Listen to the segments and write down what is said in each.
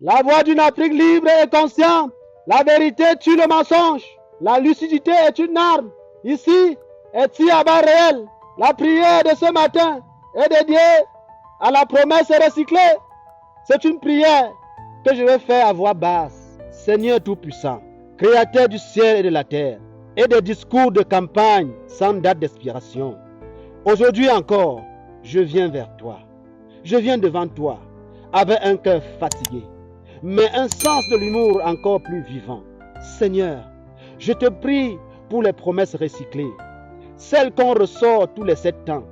La voix d'une Afrique libre et consciente. La vérité tue le mensonge. La lucidité est une arme. Ici est tir à balles réelles. La prière de ce matin est dédiée à la promesse recyclée. C'est une prière que je vais faire à voix basse. Seigneur Tout-Puissant, Créateur du ciel et de la terre, et des discours de campagne sans date d'expiration. Aujourd'hui encore, je viens vers toi. Je viens devant toi avec un cœur fatigué, mais un sens de l'humour encore plus vivant. Seigneur, je te prie pour les promesses recyclées, celles qu'on ressort tous les 7 ans,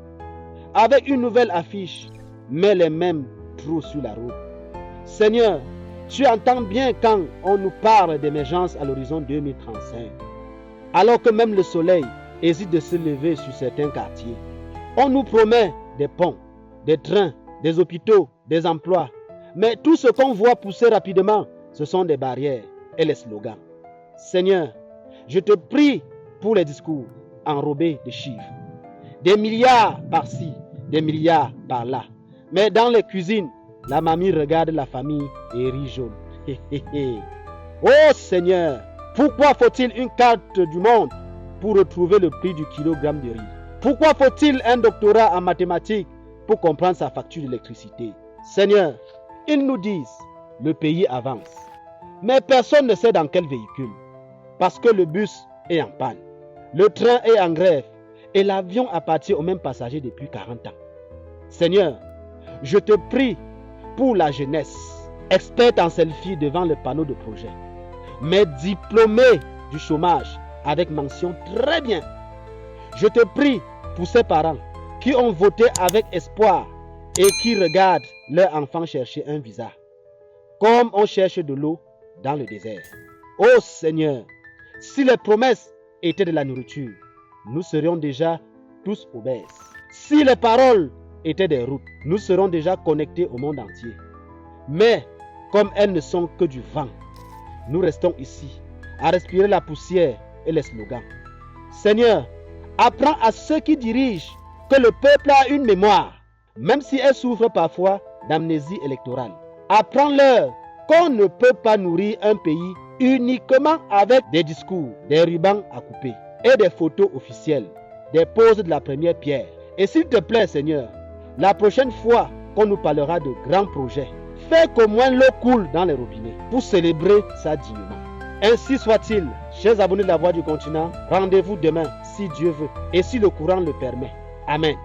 avec une nouvelle affiche, mais les mêmes trous sur la route. Seigneur, tu entends bien quand on nous parle d'émergence à l'horizon 2035, alors que même le soleil hésite de se lever sur certains quartiers. On nous promet des ponts, des trains, des hôpitaux, des emplois, mais tout ce qu'on voit pousser rapidement, ce sont des barrières et les slogans. Seigneur, je te prie pour les discours enrobés de chiffres. Des milliards par-ci, des milliards par-là. Mais dans les cuisines, la mamie regarde la famille et rit jaune. Oh Seigneur, pourquoi faut-il une carte du monde pour retrouver le prix du kilogramme de riz? Pourquoi faut-il un doctorat en mathématiques pour comprendre sa facture d'électricité? Seigneur, ils nous disent, le pays avance. Mais personne ne sait dans quel véhicule. Parce que le bus est en panne, le train est en grève et l'avion appartient aux mêmes passagers depuis 40 ans. Seigneur, je te prie pour la jeunesse, experte en selfie devant le panneau de projet, mais diplômée du chômage avec mention très bien. Je te prie pour ces parents qui ont voté avec espoir et qui regardent leur enfant chercher un visa, comme on cherche de l'eau dans le désert. Oh Seigneur, si les promesses étaient de la nourriture, nous serions déjà tous obèses. Si les paroles étaient des routes, nous serions déjà connectés au monde entier. Mais comme elles ne sont que du vent, nous restons ici à respirer la poussière et les slogans. Seigneur, apprends à ceux qui dirigent que le peuple a une mémoire, même si elle souffre parfois d'amnésie électorale. Apprends-leur qu'on ne peut pas nourrir un pays uniquement avec des discours, des rubans à couper et des photos officielles, des poses de la première pierre. Et s'il te plaît, Seigneur, la prochaine fois qu'on nous parlera de grands projets, fais qu'au moins l'eau coule dans les robinets pour célébrer ça dignement. Ainsi soit-il, chers abonnés de la Voix du Continent, rendez-vous demain si Dieu veut et si le courant le permet. Amen.